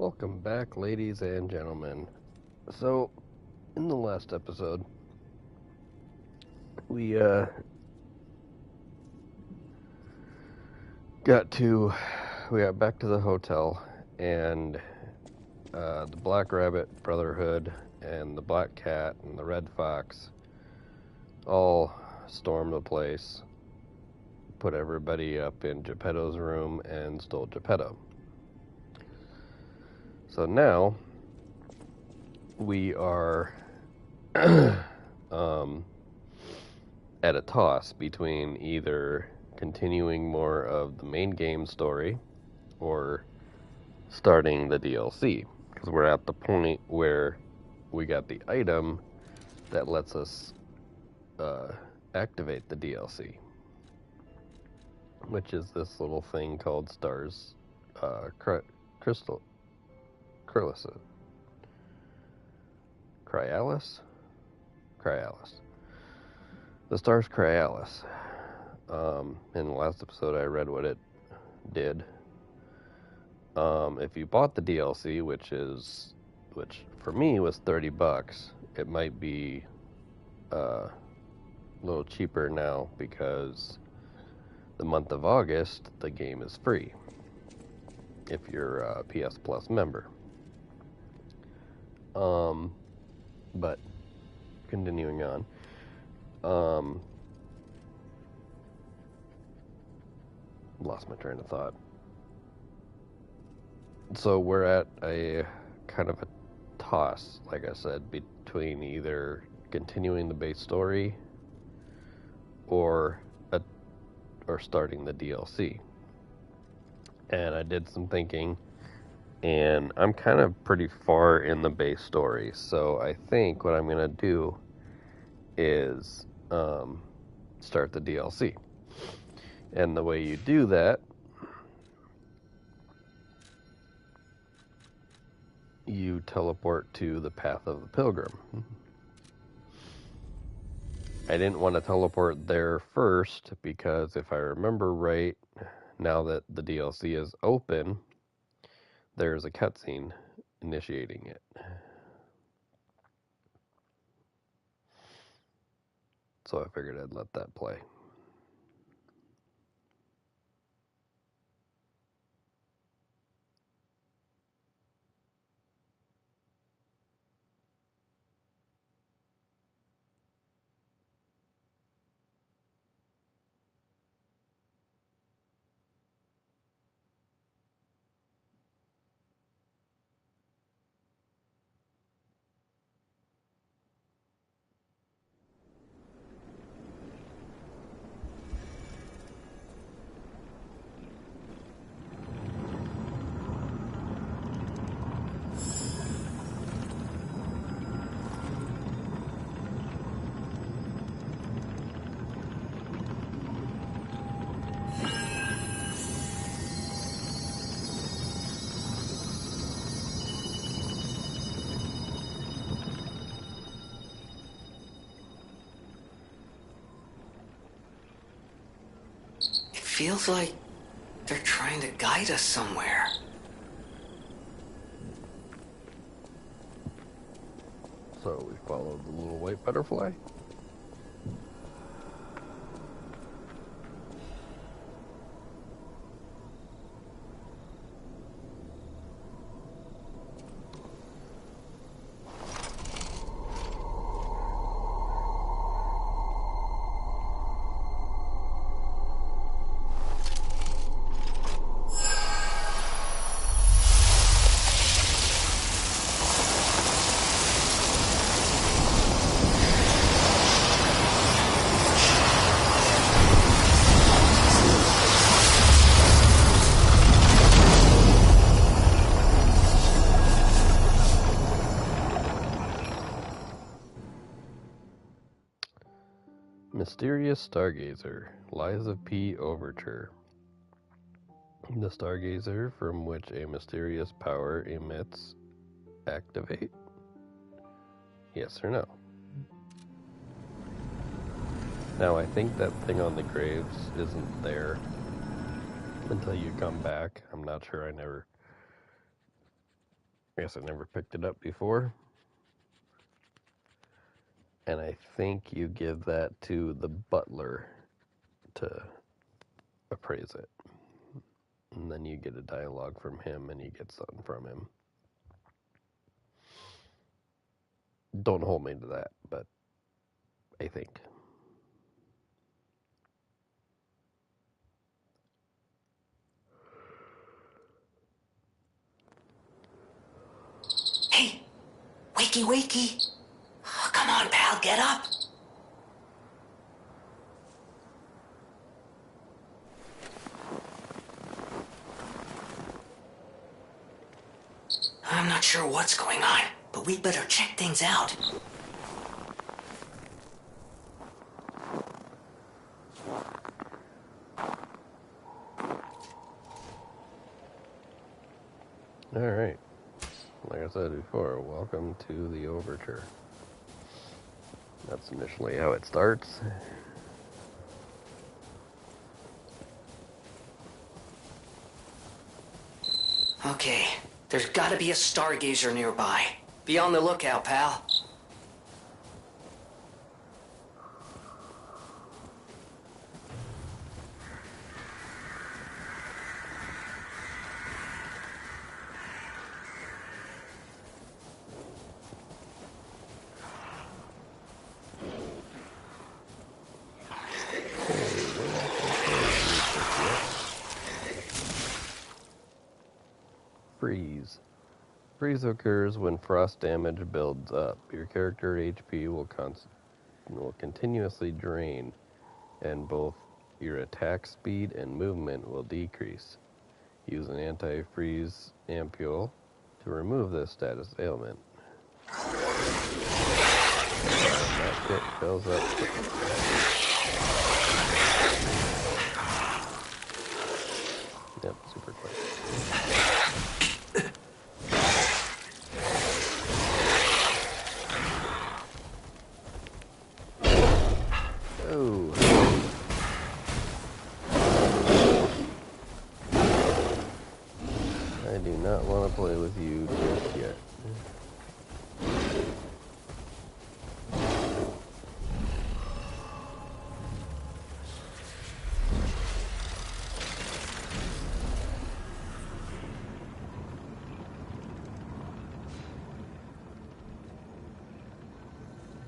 Welcome back, ladies and gentlemen. So, in the last episode, we got back to the hotel, and the Black Rabbit Brotherhood and the Black Cat and the Red Fox all stormed the place, put everybody up in Geppetto's room, and stole Geppetto. So now we are at a toss between either continuing more of the main game story or starting the DLC, because we're at the point where we got the item that lets us activate the DLC, which is this little thing called Stars Crystal Cryalis. The Stars Cryalis. In the last episode, I read what it did. If you bought the DLC, which for me was $30, it might be a little cheaper now because the month of August the game is free if you're a PS Plus member. But continuing on, lost my train of thought. So we're at a kind of a toss, like I said, between either continuing the base story or starting the DLC. And I did some thinking, and I'm kind of pretty far in the base story, so I think what I'm going to do is start the DLC. And the way you do that, you teleport to the Path of the Pilgrim. I didn't want to teleport there first because if I remember right, now that the DLC is open, there's a cutscene initiating it. So I figured I'd let that play. Feels like they're trying to guide us somewhere. So we followed the little white butterfly. Mysterious Stargazer, Lies of P Overture. The Stargazer from which a mysterious power emits. Activate? Yes or no? Now I think that thing on the graves isn't there until you come back. I'm not sure, I never I guess I never picked it up before. And I think you give that to the butler to appraise it. And then you get a dialogue from him and you get something from him. Don't hold me to that, but I think. Hey, wakey, wakey. Oh, come on, pal, get up. I'm not sure what's going on, but we'd better check things out. Alright. Like I said before, welcome to the Overture. That's initially how it starts. Okay, there's gotta be a stargazer nearby. Be on the lookout, pal. Freeze. Freeze occurs when frost damage builds up. Your character HP will continuously drain, and both your attack speed and movement will decrease. Use an anti-freeze ampule to remove this status ailment. That kit fills up. Yep, super quick. Oh. I do not want to play with you just yet.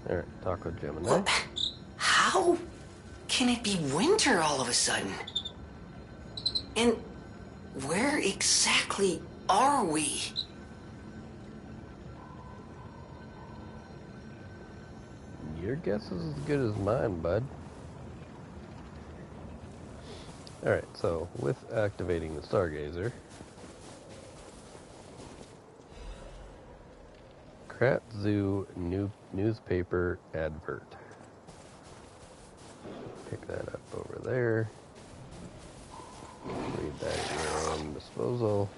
Alright, Taco Gemini. Well, how can it be winter all of a sudden? And where exactly are we? Your guess is as good as mine, bud. Alright, so with activating the Stargazer, Krat Zoo newspaper advert. Pick that up over there. Leave that at your own disposal.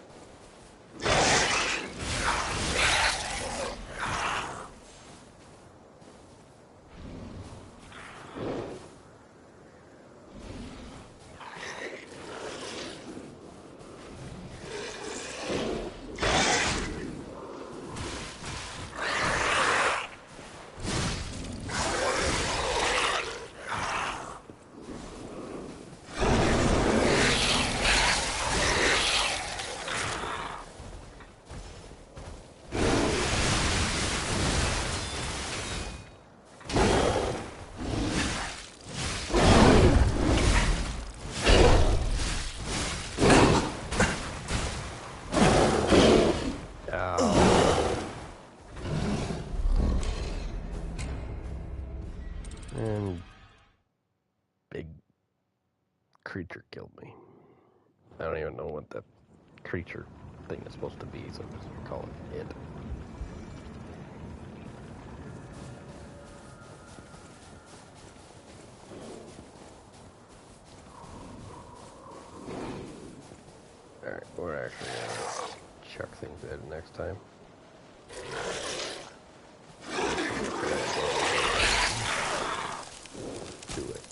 And big creature killed me. I don't even know what that creature thing is supposed to be, so I'm just gonna call it it. Alright, we're actually gonna chuck things in next time. Do it.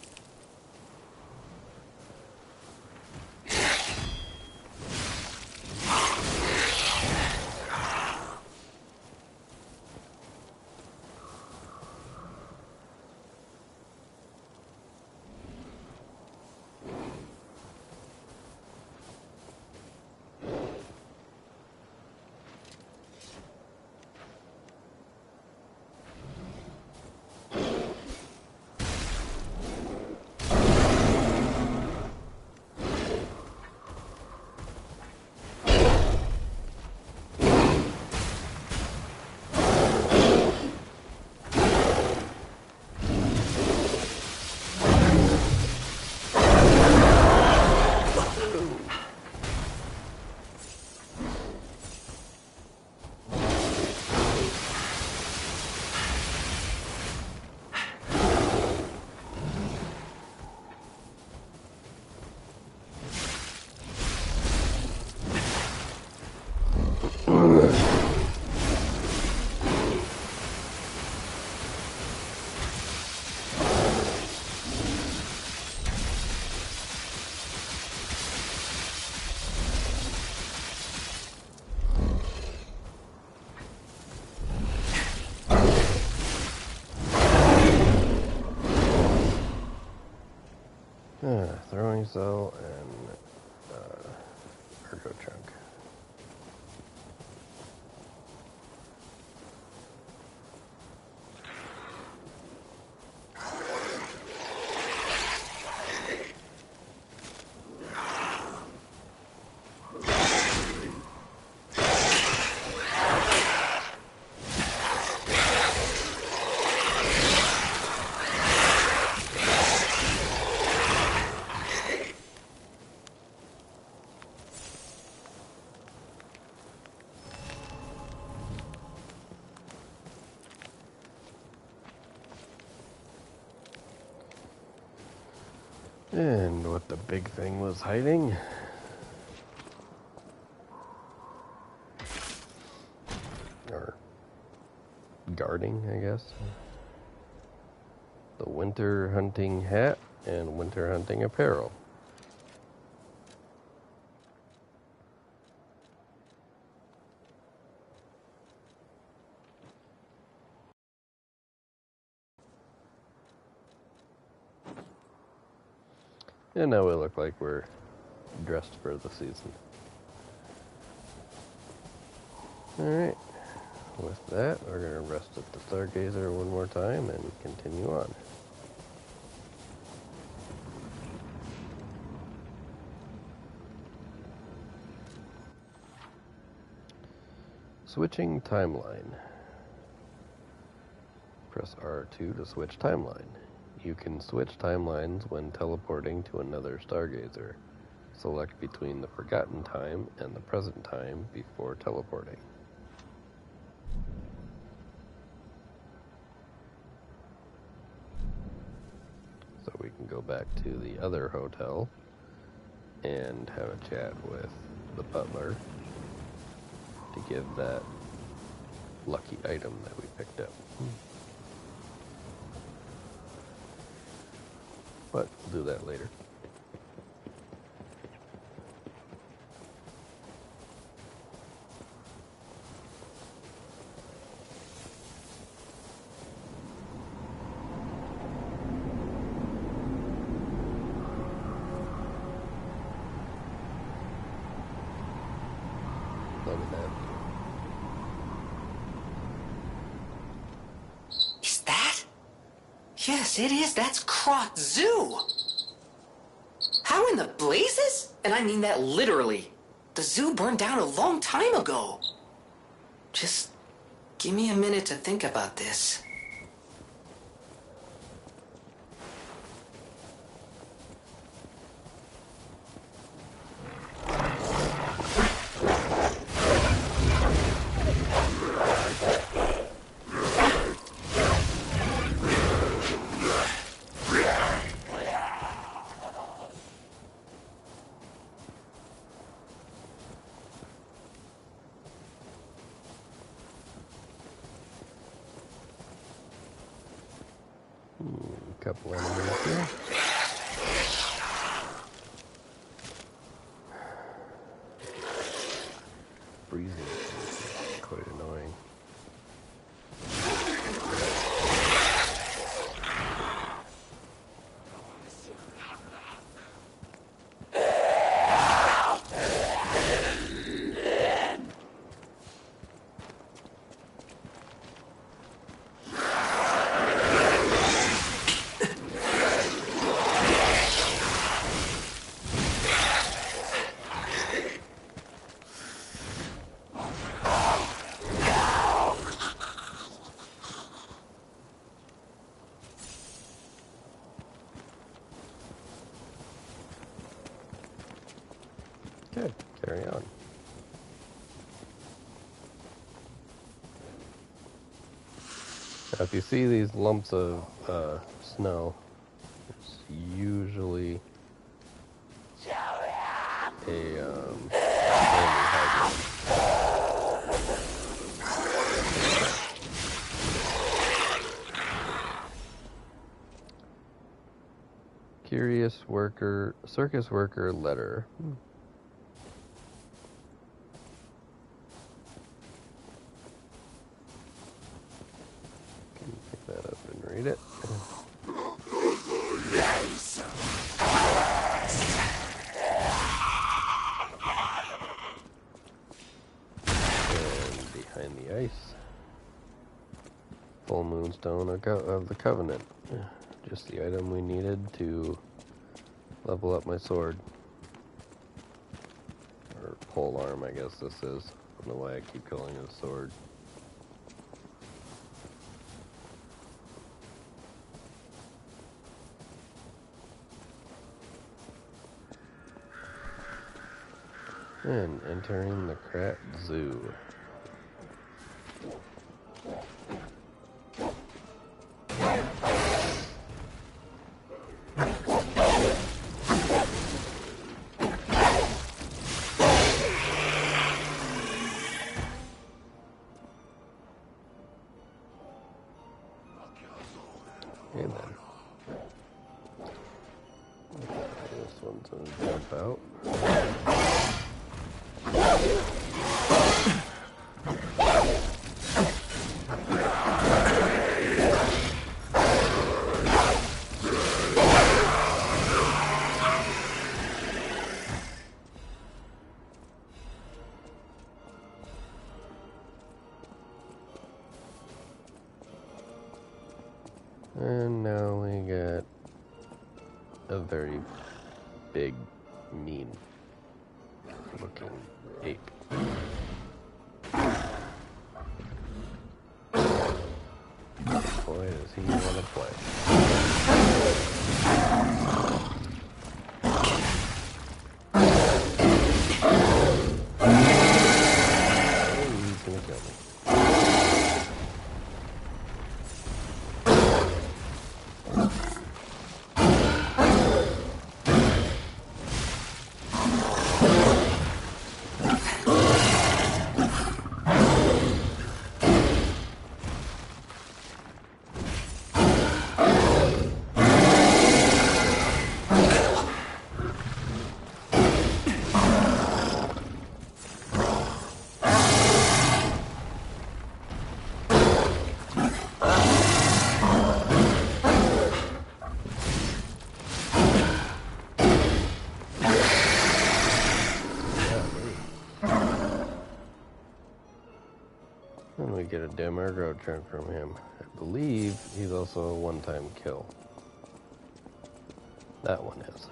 cargo trunk. And what the big thing was hiding, or guarding, I guess. The winter hunting hat and winter hunting apparel. And now we look like we're dressed for the season. Alright, with that, we're going to rest at the Stargazer one more time and continue on. Switching timeline. Press R2 to switch timeline. You can switch timelines when teleporting to another Stargazer. Select between the forgotten time and the present time before teleporting. So we can go back to the other hotel and have a chat with the butler to give that lucky item that we picked up. But we'll do that later. Look at that. Is that? Yes, it is. That's Krot Zoo. How in the blazes? And I mean that literally. The zoo burned down a long time ago. Just give me a minute to think about this. Couple enemies here. Freezing. Quite annoying. Good. Carry on. Now, if you see these lumps of snow, it's usually a enemy hydrant. Curious worker, circus worker letter. Pick that up and read it. Moonstone of the Covenant. Just the item we needed to level up my sword. Or pole arm, I guess this is. I don't know why I keep calling it a sword. And entering the Krat Zoo. And then this one's gonna jump out. And now we got a very big, mean looking ape. Boy, does he want to play. Oh, he's gonna kill me. And we get a Demergo chunk from him. I believe he's also a one-time kill. That one is.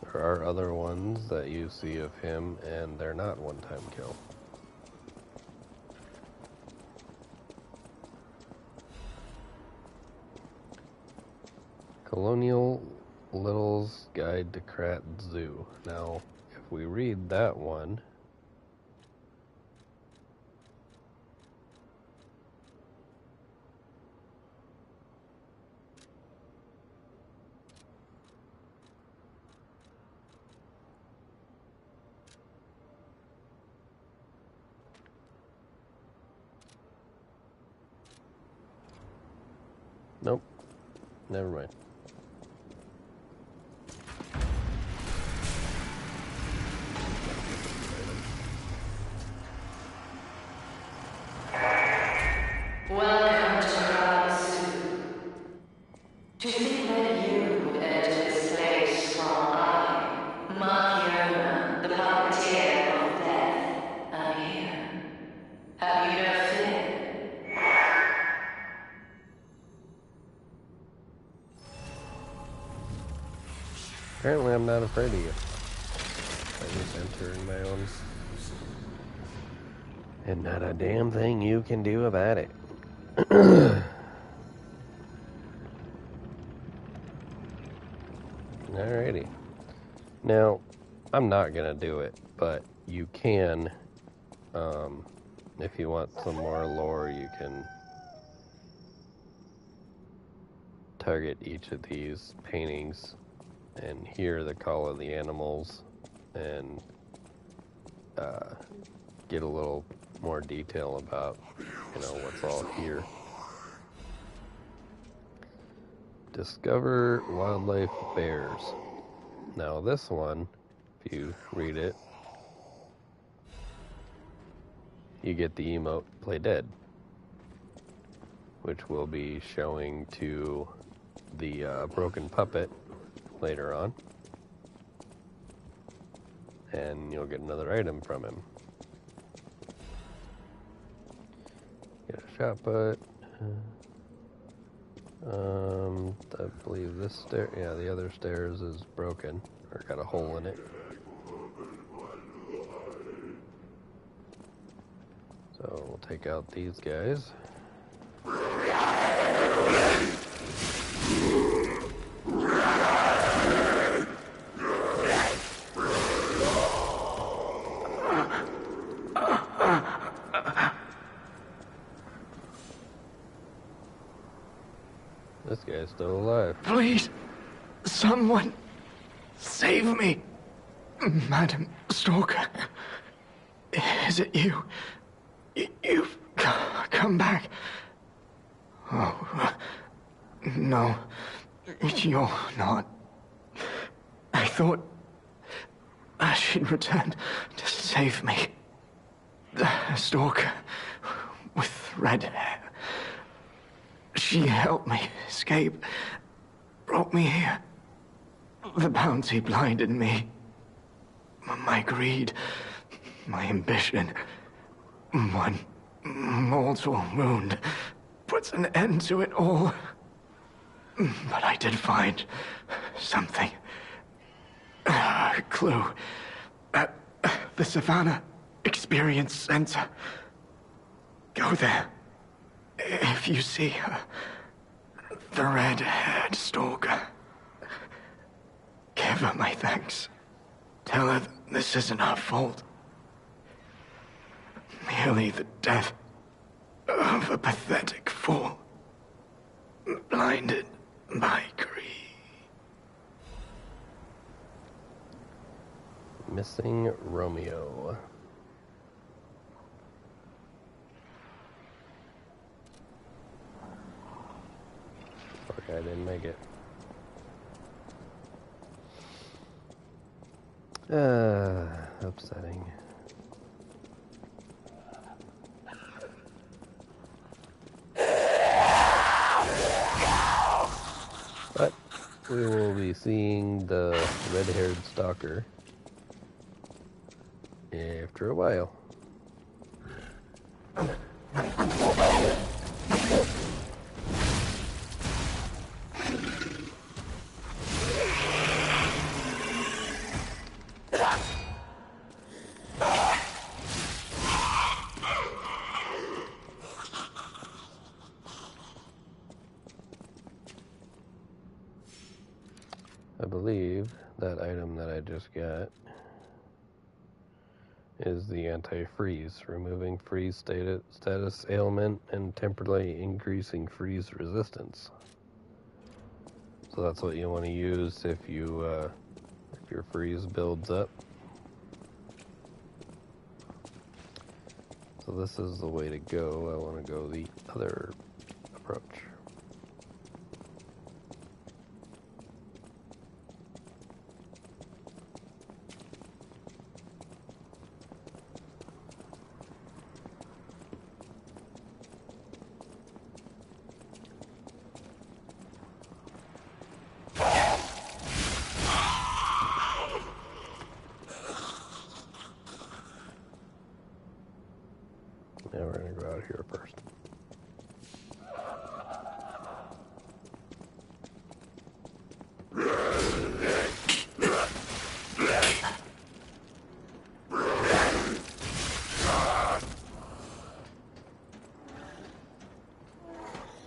There are other ones that you see of him, and they're not one-time kill. Colonial Little's Guide to Krat Zoo. Now, if we read that one, nope, never mind. Welcome to Krat Zoo. To think that you would enter this place while I, Markiona, the puppeteer of death, am here. Have you no fear? Apparently I'm not afraid of you. I just enter in my own. And not a damn thing you can do about it. Alrighty. Now, I'm not gonna do it, but you can, if you want some more lore, you can target each of these paintings and hear the call of the animals and get a little more detail about, what's all here. Discover wildlife bears. Now this one, if you read it, you get the emote Play Dead, which will be showing to the broken puppet later on. And you'll get another item from him. shot put. I believe this stair, yeah, the other stairs is broken, or got a hole in it. So we'll take out these guys. This guy's still alive. Please, someone, save me. Madam Stalker, is it you? You've come back. Oh, no, you're not. I thought she'd returned to save me. The Stalker with red hair. She helped me escape, brought me here. The bounty blinded me. My greed, my ambition. One mortal wound puts an end to it all. But I did find something. A clue at the Savannah Experience Center. Go there. If you see her, the red-haired stalker, give her my thanks. Tell her this isn't her fault. Merely the death of a pathetic fool, blinded by greed. Missing Romeo. Okay, I didn't make it. Upsetting. But we will be seeing the red-haired stalker after a while. I believe that item that I just got is the anti-freeze, removing freeze status ailment and temporarily increasing freeze resistance. So that's what you want to use if your freeze builds up. So this is the way to go. I want to go the other approach. Now we're going to go out here first.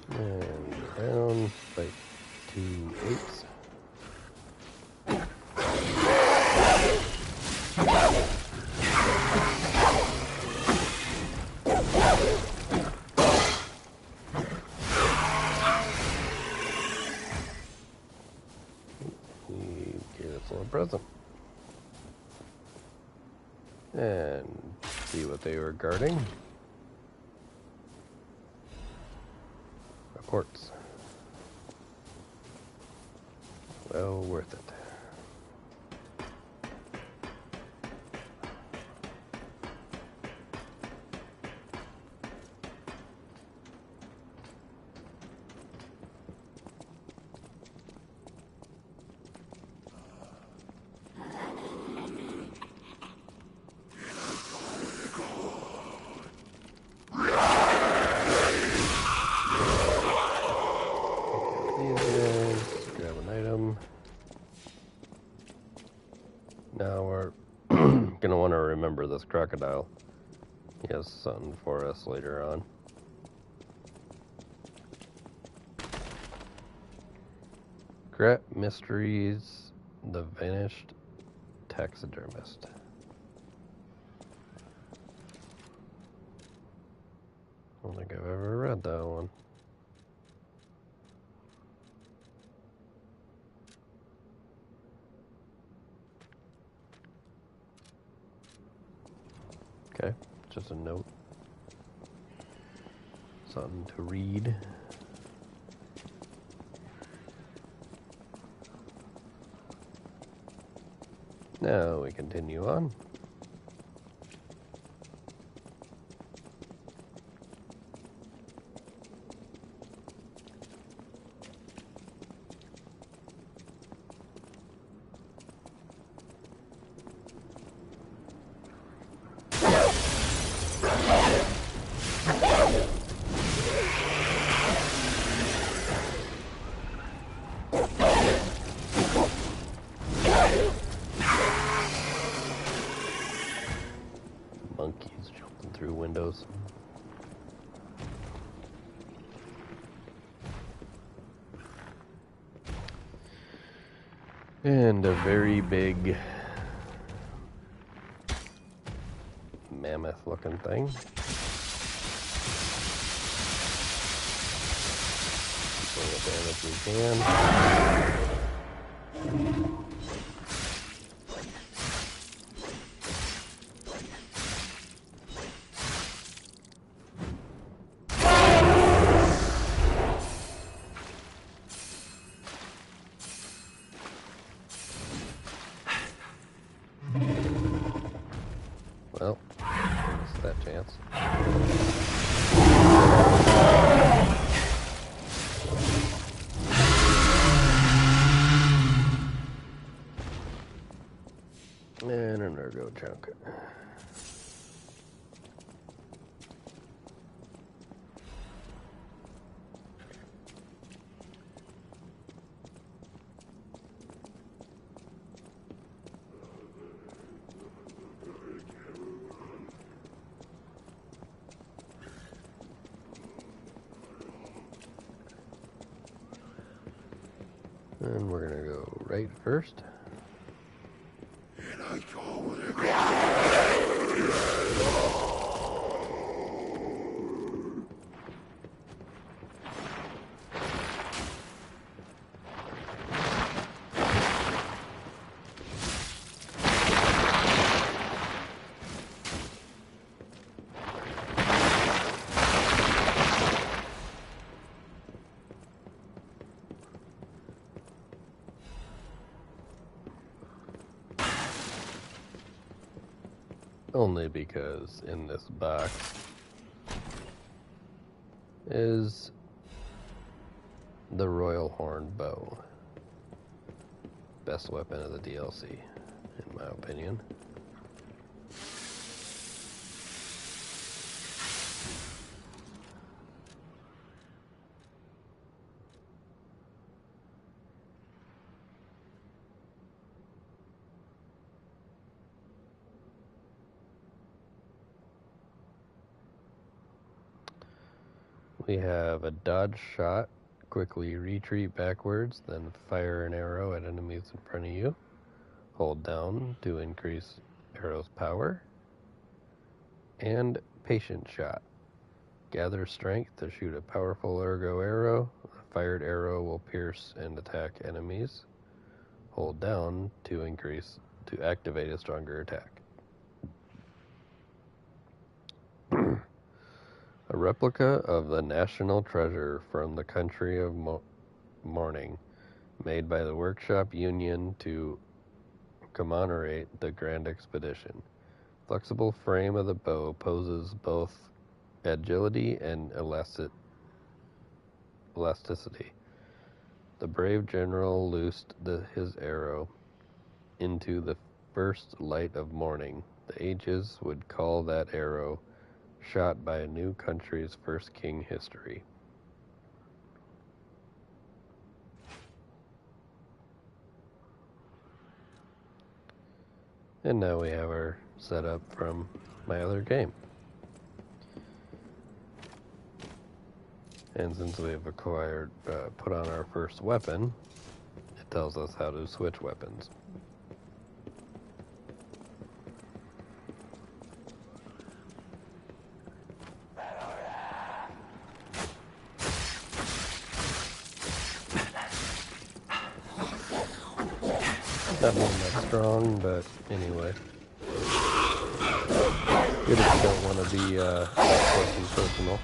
And down, fight 2 8s. Present. And see what they were guarding. Reports. Well worth it. Now we're gonna want to remember this crocodile. He has something for us later on. Gret Mysteries, The Vanished Taxidermist. I don't think I've ever read that one. Okay, just a note. Something to read. Now we continue on. Monkeys jumping through windows. And a very big mammoth looking thing. All the damage we can. Well, that's that chance. And an ergo chunk. And we're gonna go right first. Only because in this box is the Royal Horn Bow. Best weapon of the DLC, in my opinion. We have a dodge shot, quickly retreat backwards, then fire an arrow at enemies in front of you. Hold down to increase arrow's power. And patient shot. Gather strength to shoot a powerful ergo arrow. A fired arrow will pierce and attack enemies. Hold down to activate a stronger attack. A replica of the national treasure from the country of mourning, made by the Workshop Union to commemorate the Grand Expedition. Flexible frame of the bow poses both agility and elasticity. The brave general loosed his arrow into the first light of morning. The ages would call that arrow shot by a new country's first king history. And now we have our setup from my other game. And since we have acquired, put on our first weapon, it tells us how to switch weapons. Not one that strong, but anyway. Good if you don't want to be close and personal.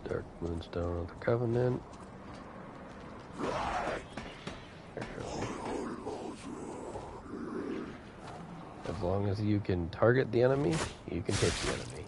Dark Moonstone of the Covenant. As long as you can target the enemy, you can hit the enemy.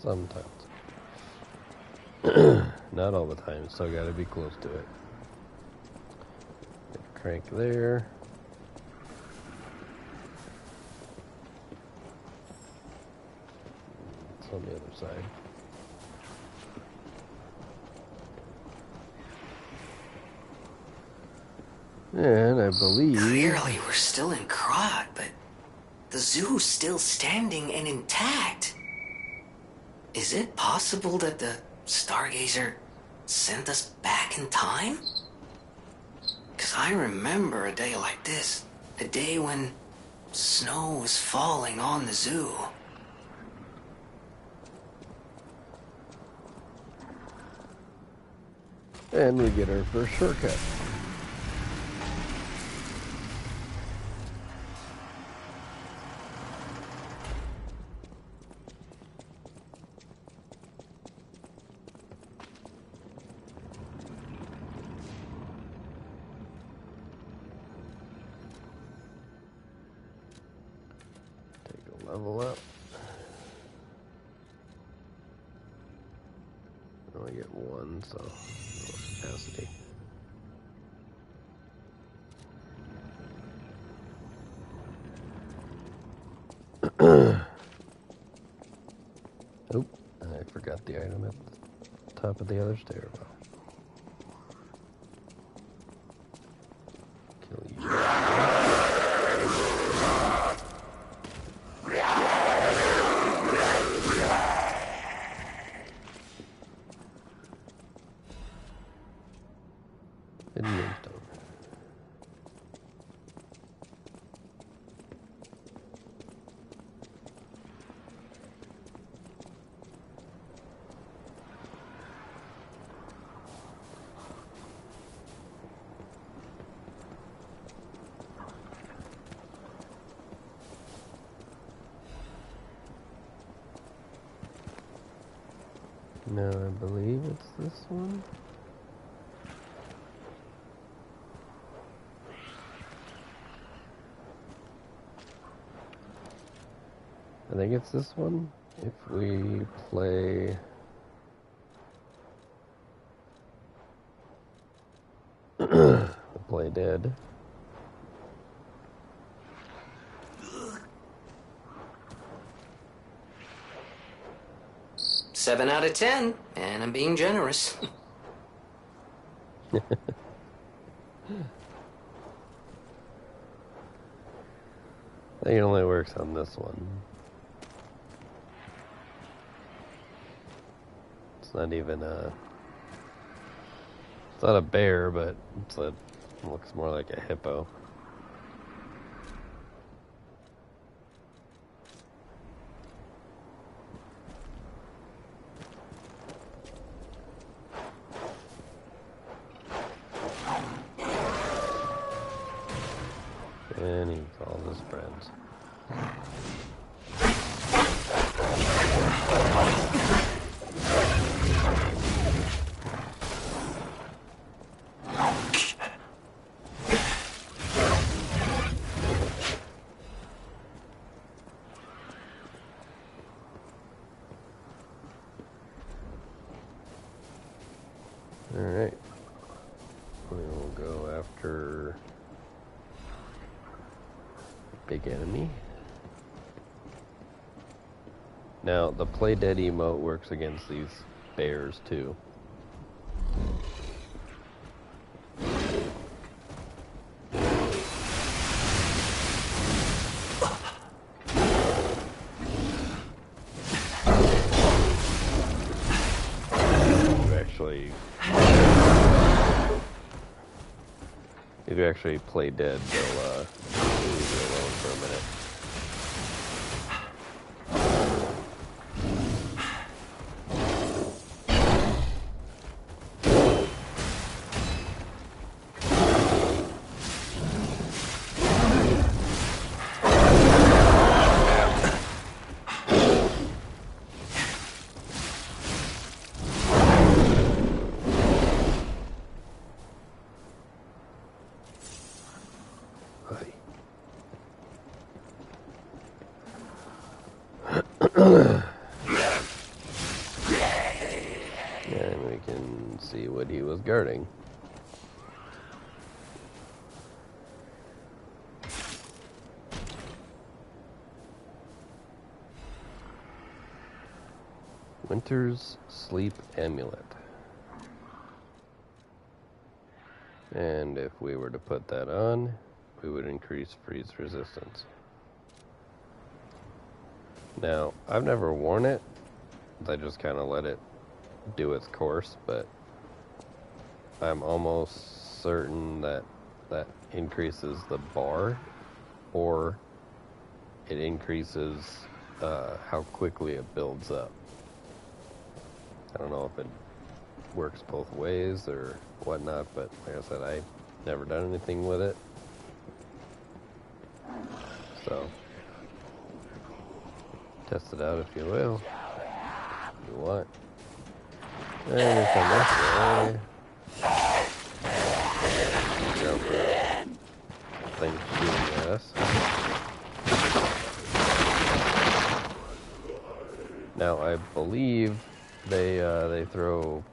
Sometimes. Not all the time, so gotta be close to it. Crank there. It's on the other side. And I believe... Clearly, we're still in Krot, but the zoo's still standing and intact. Is it possible that the Stargazer sent us back in time? Because I remember a day like this. A day when snow was falling on the zoo. And we get our first shortcut. Level up. I only get one, so no capacity. Oh, I forgot the item at the top of the other stairwell. Kill you. Hidden moonstone. No, I believe it's this one. I think it's this one. If we play... play dead. Seven out of 10, and I'm being generous. I think it only works on this one. It's not even a... It's not a bear, but it's a... It looks more like a hippo. And he calls his friends. Alright. We will go after big enemy. Now, the play dead emote works against these bears too. If you actually play dead, they'll leave you alone for a minute. And we can see what he was guarding. Winter's Sleep Amulet. And if we were to put that on, we would increase freeze resistance. Now, I've never worn it. I just kind of let it do its course, but I'm almost certain that that increases the bar, or it increases how quickly it builds up. I don't know if it works both ways or whatnot, but like I said, I've never done anything with it. So, test it out if you will. If you want. And we come this way. Go for things shooting at us. Now, I believe they throw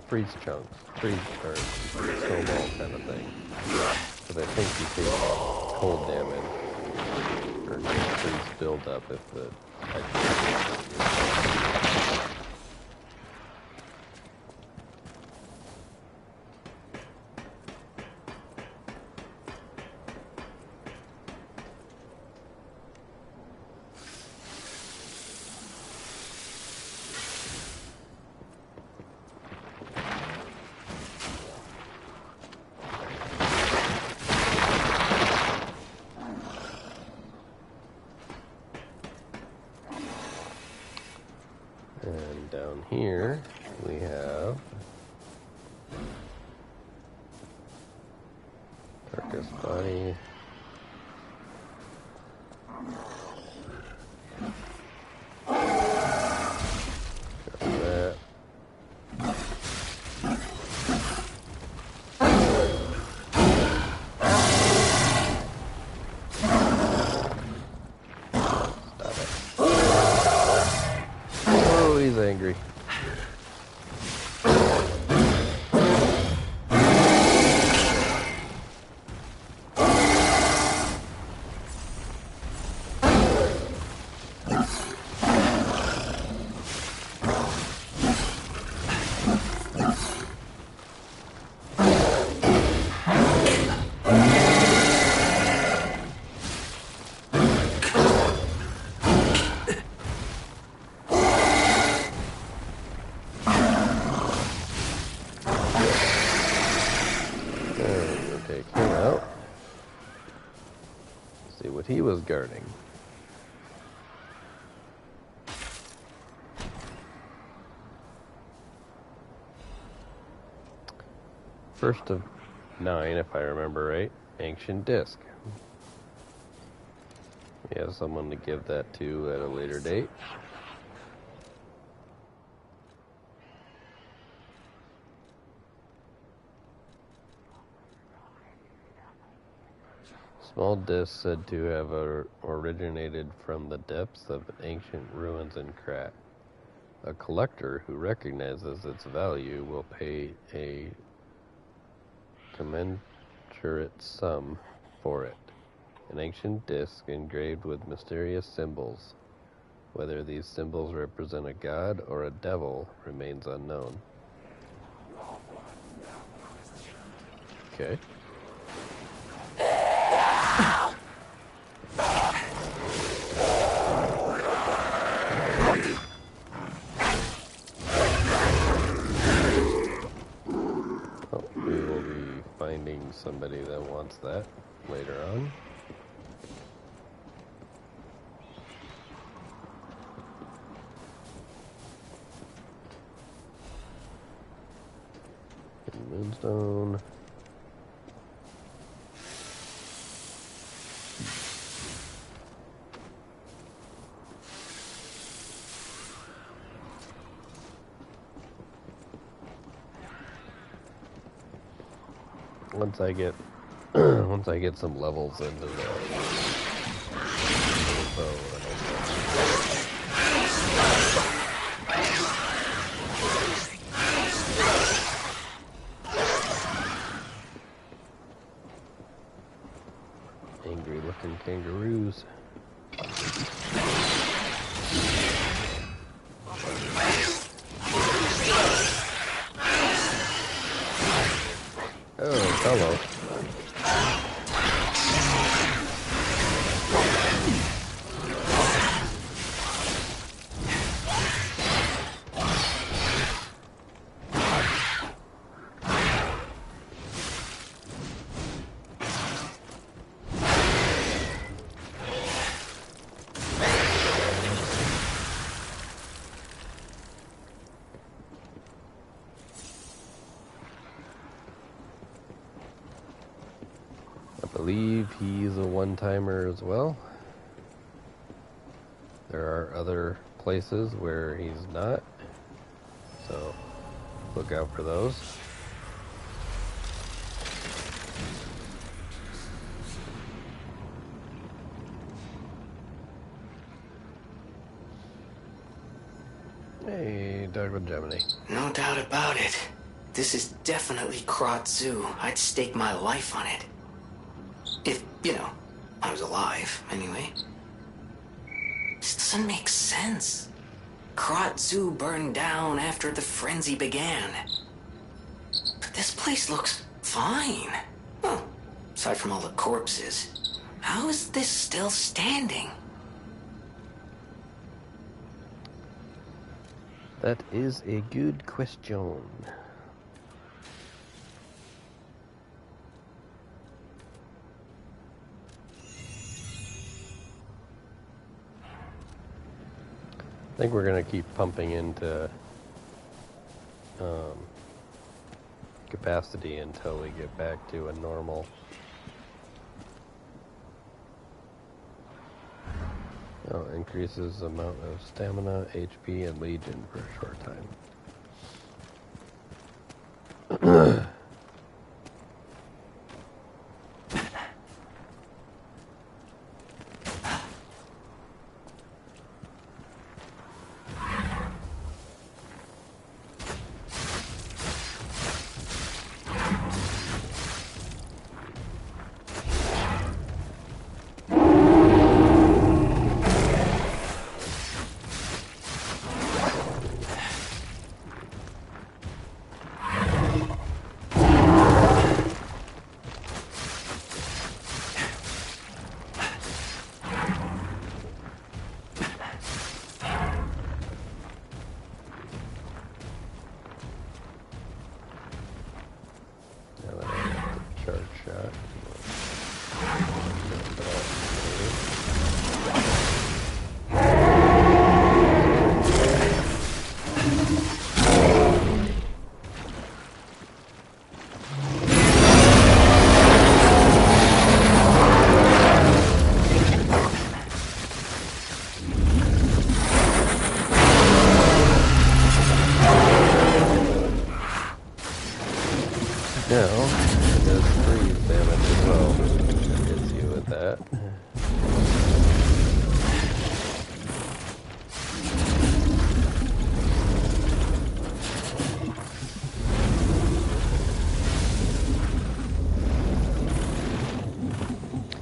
freeze chunks, or snowball kind of thing. But I think you take cold damage or freeze build up if the And down here we have Carcass Body. Got that. Stop it. Oh, he's angry. he was guarding. First of 9, if I remember right, Ancient Disc. We have someone to give that to at a later date. Small disc said to have originated from the depths of ancient ruins in Krat. A collector who recognizes its value will pay a commensurate sum for it. An ancient disc engraved with mysterious symbols. Whether these symbols represent a god or a devil remains unknown. Okay. We will be finding somebody that wants that later on. Moonstone. Once I get some levels into the angry looking kangaroos. Oh, hello. I believe he's a one-timer as well. There are other places where he's not, so look out for those. Hey, Douglas Gemini. No doubt about it. This is definitely Krat Zoo. I'd stake my life on it. If, I was alive, anyway. This doesn't make sense. Krat Zoo burned down after the frenzy began. But this place looks fine. Well, aside from all the corpses. How is this still standing? That is a good question. I think we're going to keep pumping into capacity until we get back to a normal. Increases the amount of stamina, HP, and legion for a short time.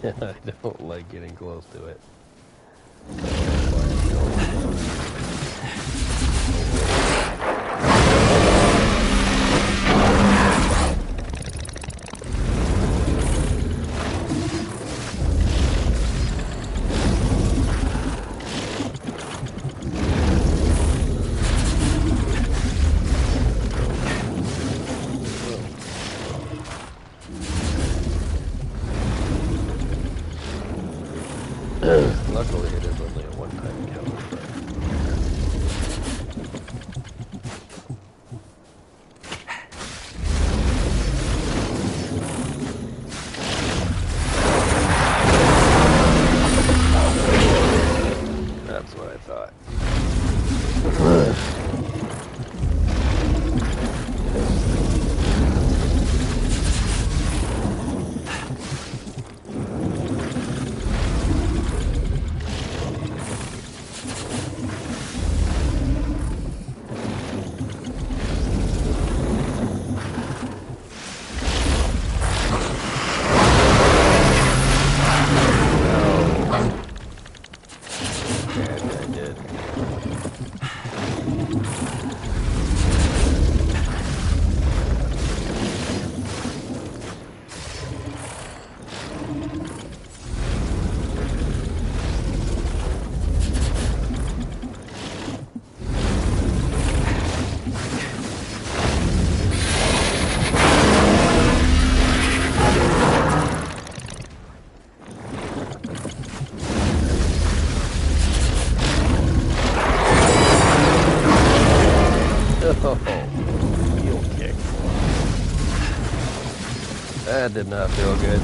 I don't like getting close to it. Luckily, it is only a one-time kill. That's what I thought. Heel kick. That did not feel good.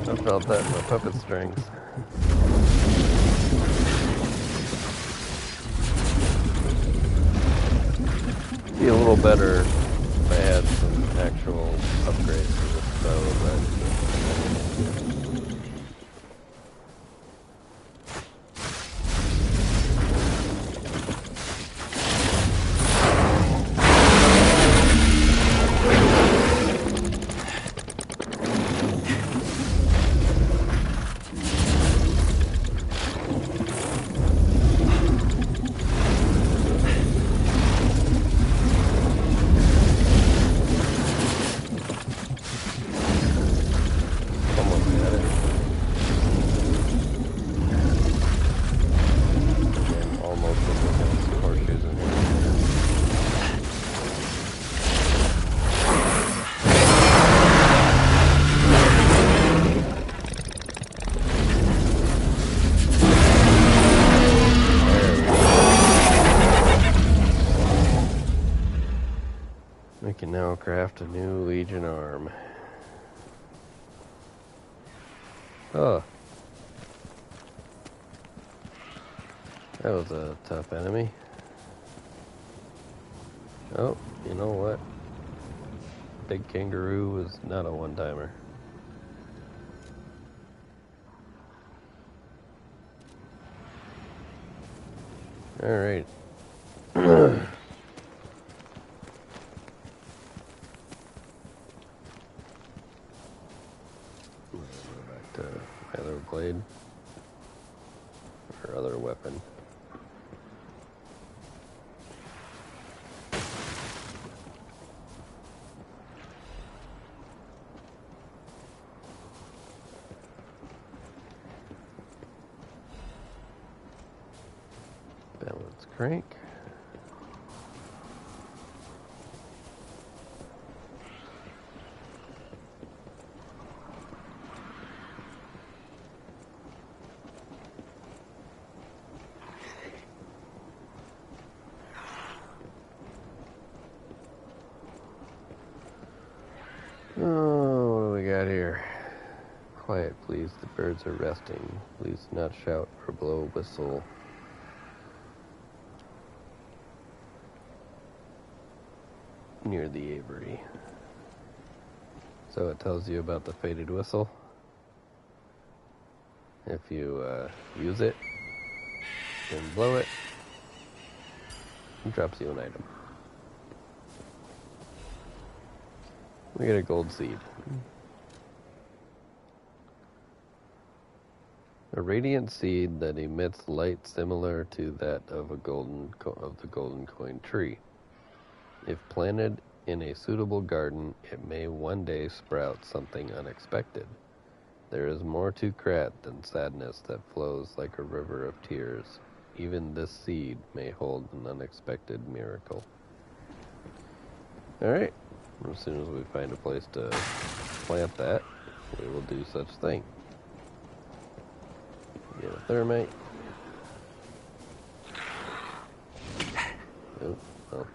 I felt that in my puppet strings. Be a little better if I had some actual upgrades to the bow, but we can now craft a new Legion arm. Oh. That was a tough enemy. Oh, you know what? Big Kangaroo was not a one-timer. Alright. Back to my other blade. Or other weapon. Balance crank. Oh, what do we got here? Quiet, please. The birds are resting. Please not shout or blow a whistle. Near the aviary. So it tells you about the faded whistle. If you use it and blow it, it drops you an item. We get a gold seed. A radiant seed that emits light similar to that of the golden coin tree. If planted in a suitable garden, it may one day sprout something unexpected. There is more to Krat than sadness that flows like a river of tears. Even this seed may hold an unexpected miracle. Alright, as soon as we find a place to plant that, we will do such thing. Get a thermite. Oh, oh.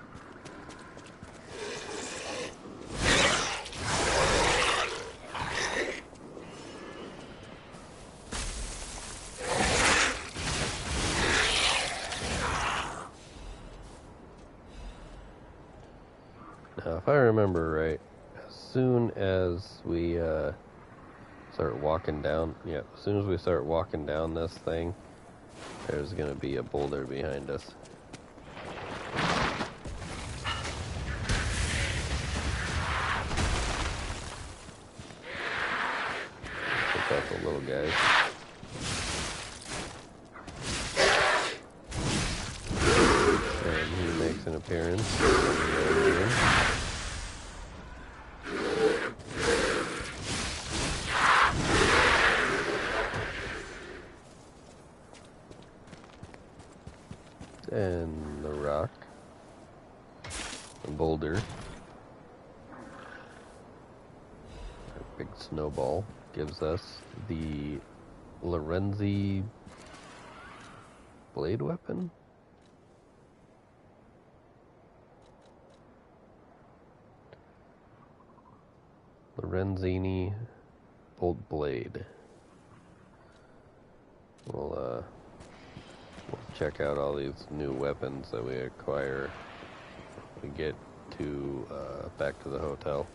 Now, if I remember right, as soon as we start walking down, as soon as we start walking down this thing, there's going to be a boulder behind us. Pick out the little guys. And he makes an appearance. And the rock, the boulder, a big snowball gives us the Lorenzi blade weapon. Lorenzini bolt blade. We'll check out all these new weapons that we acquire when we get to back to the hotel.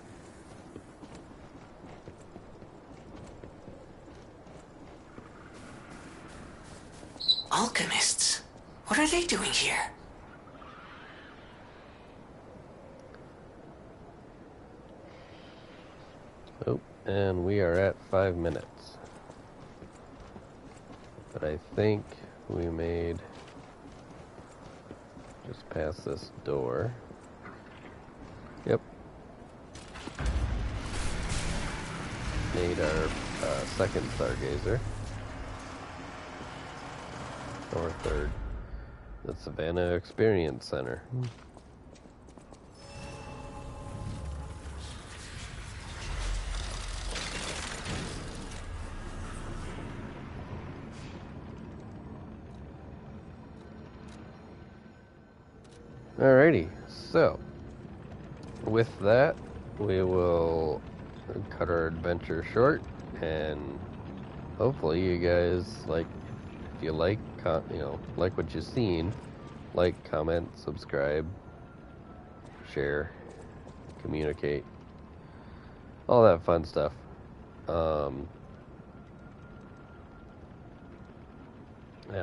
Alchemists? What are they doing here? Oh, and we are at 5 minutes. But I think we made just past this door. Yep. Made our second stargazer. Or third. The Savannah Experience Center. Alrighty, so with that, we will cut our adventure short, and hopefully you guys if you like what you've seen, comment, subscribe, share, communicate, all that fun stuff. And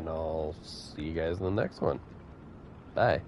I'll see you guys in the next one. Bye.